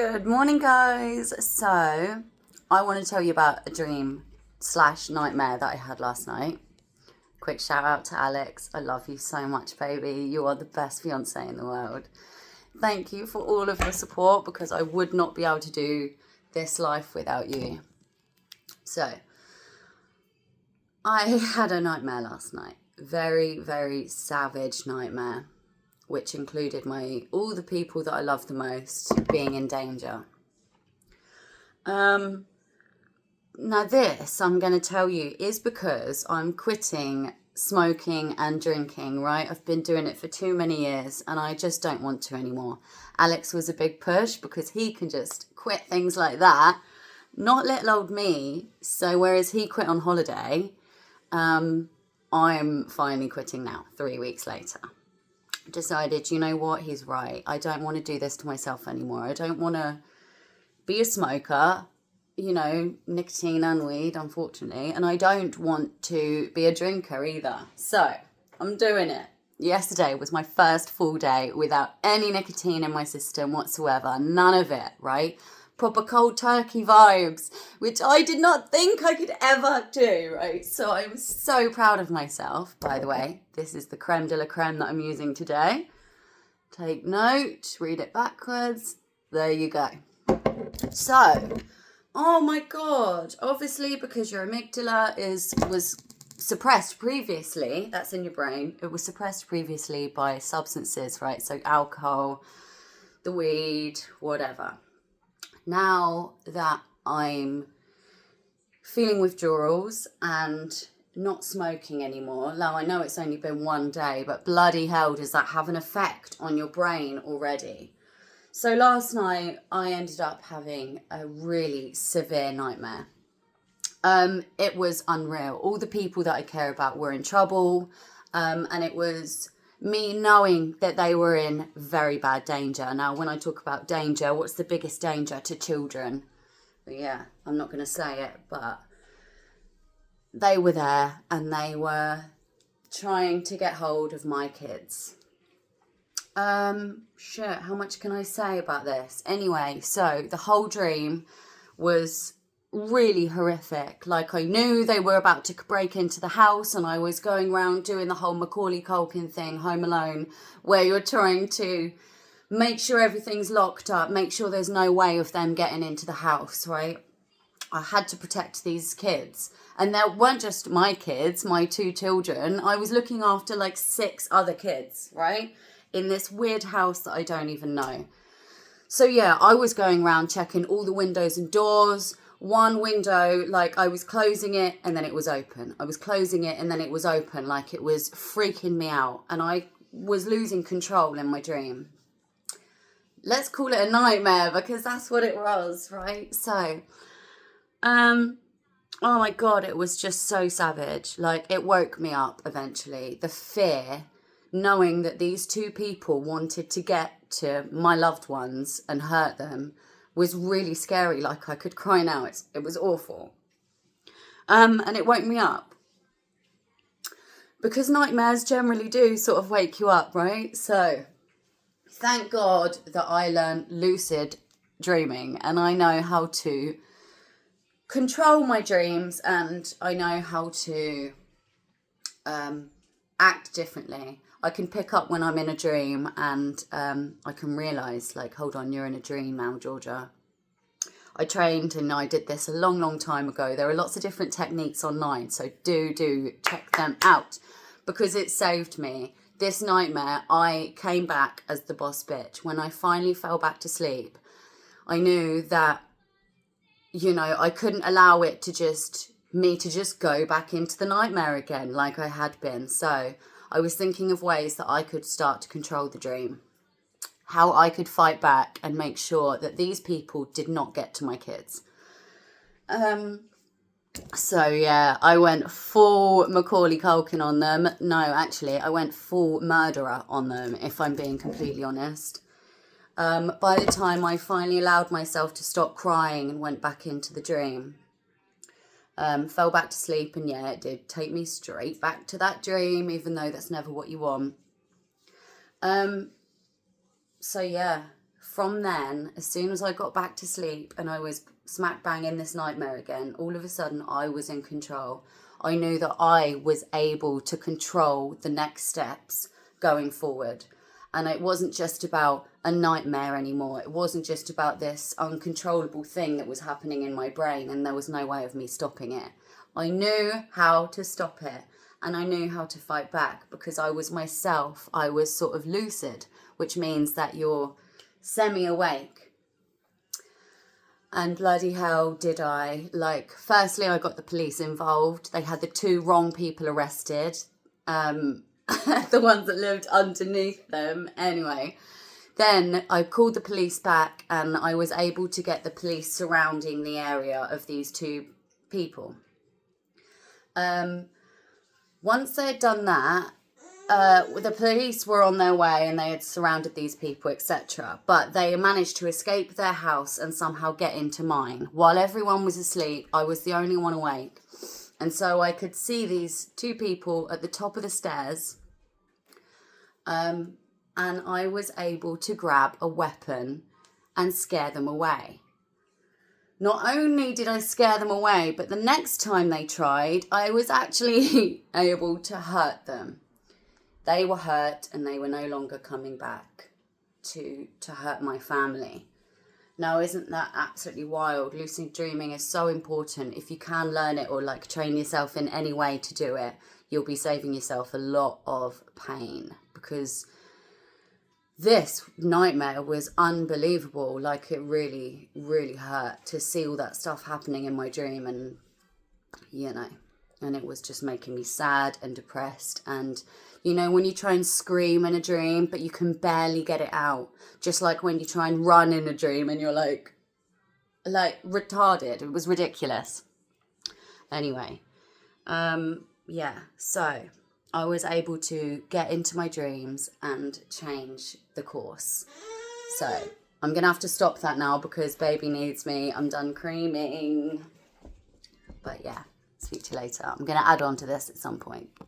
Good morning, guys. So, I want to tell you about a dream / nightmare that I had last night. Quick shout out to Alex. I love you so much, baby. You are the best fiance in the world. Thank you for all of your support because I would not be able to do this life without you. So, I had a nightmare last night. Very, very savage nightmare, which included all the people that I love the most being in danger. Now this, I'm going to tell you, is because I'm quitting smoking and drinking, right? I've been doing it for too many years and I just don't want to anymore. Alex was a big push because he can just quit things like that, not little old me. So whereas he quit on holiday, I'm finally quitting now, 3 weeks later. Decided, you know what, he's right. I don't want to do this to myself anymore. I don't want to be a smoker, nicotine and weed, unfortunately. And I don't want to be a drinker either. So I'm doing it. Yesterday was my first full day without any nicotine in my system whatsoever. None of it, right? Proper cold turkey vibes, which I did not think I could ever do, right? So I'm so proud of myself. By the way, this is the creme de la creme that I'm using today. Take note, read it backwards. There you go. So, oh my God, obviously because your amygdala was suppressed previously, that's in your brain, it was suppressed previously by substances, right? So alcohol, the weed, whatever. Now that I'm feeling withdrawals and not smoking anymore, now I know it's only been 1 day, but bloody hell does that have an effect on your brain already. So last night I ended up having a really severe nightmare. It was unreal. All the people that I care about were in trouble, and it was me knowing that they were in very bad danger. Now, when I talk about danger, what's the biggest danger to children? Well, yeah, I'm not going to say it, but they were there and they were trying to get hold of my kids. How much can I say about this? Anyway, so the whole dream was really horrific. Like, I knew they were about to break into the house and I was going around doing the whole Macaulay Culkin thing, Home Alone, where you're trying to make sure everything's locked up, make sure there's no way of them getting into the house, right? I had to protect these kids. And they weren't just my kids, my 2 children. I was looking after like 6 other kids, right? In this weird house that I don't even know. So yeah, I was going around checking all the windows and doors. One window, like I was closing it and then it was open. I was closing it and then it was open, like it was freaking me out. And I was losing control in my dream. Let's call it a nightmare because that's what it was, right? So, oh my God, it was just so savage. Like, it woke me up eventually. The fear, knowing that these 2 people wanted to get to my loved ones and hurt them, was really scary. Like, I could cry now. It was awful. And it woke me up. Because nightmares generally do sort of wake you up, right? So, thank God that I learned lucid dreaming and I know how to control my dreams and I know how to act differently. I can pick up when I'm in a dream and I can realise, like, hold on, you're in a dream now, Georgia. I trained and I did this a long, long time ago. There are lots of different techniques online, so do check them out because it saved me. This nightmare, I came back as the boss bitch. When I finally fell back to sleep, I knew that, I couldn't allow it to just go back into the nightmare again like I had been. So I was thinking of ways that I could start to control the dream, how I could fight back and make sure that these people did not get to my kids. So yeah, I went full Macaulay Culkin on them. No, actually, I went full murderer on them, if I'm being completely honest. By the time I finally allowed myself to stop crying and went back into the dream, fell back to sleep, and yeah, it did take me straight back to that dream, even though that's never what you want. So yeah, from then, as soon as I got back to sleep and I was smack bang in this nightmare again, all of a sudden I was in control. I knew that I was able to control the next steps going forward. And it wasn't just about a nightmare anymore. It wasn't just about this uncontrollable thing that was happening in my brain and there was no way of me stopping it. I knew how to stop it and I knew how to fight back because I was myself. I was sort of lucid, which means that you're semi-awake. And bloody hell did I. Like, firstly, I got the police involved. They had the 2 wrong people arrested. The ones that lived underneath them. Anyway, then I called the police back and I was able to get the police surrounding the area of these 2 people. Once they had done that, the police were on their way and they had surrounded these people, etc. But they managed to escape their house and somehow get into mine. While everyone was asleep, I was the only one awake. And so I could see these 2 people at the top of the stairs. And I was able to grab a weapon and scare them away. Not only did I scare them away, but the next time they tried, I was actually able to hurt them. They were hurt and they were no longer coming back to hurt my family. Now, isn't that absolutely wild? Lucid dreaming is so important. If you can learn it or like train yourself in any way to do it, you'll be saving yourself a lot of pain because this nightmare was unbelievable. Like it really, really hurt to see all that stuff happening in my dream and, you know, and it was just making me sad and depressed. And, you know, when you try and scream in a dream, but you can barely get it out. Just like when you try and run in a dream and you're like retarded. It was ridiculous. Anyway, yeah, so I was able to get into my dreams and change the course. So I'm going to have to stop that now because baby needs me. I'm done creaming. But yeah, speak to you later. I'm going to add on to this at some point.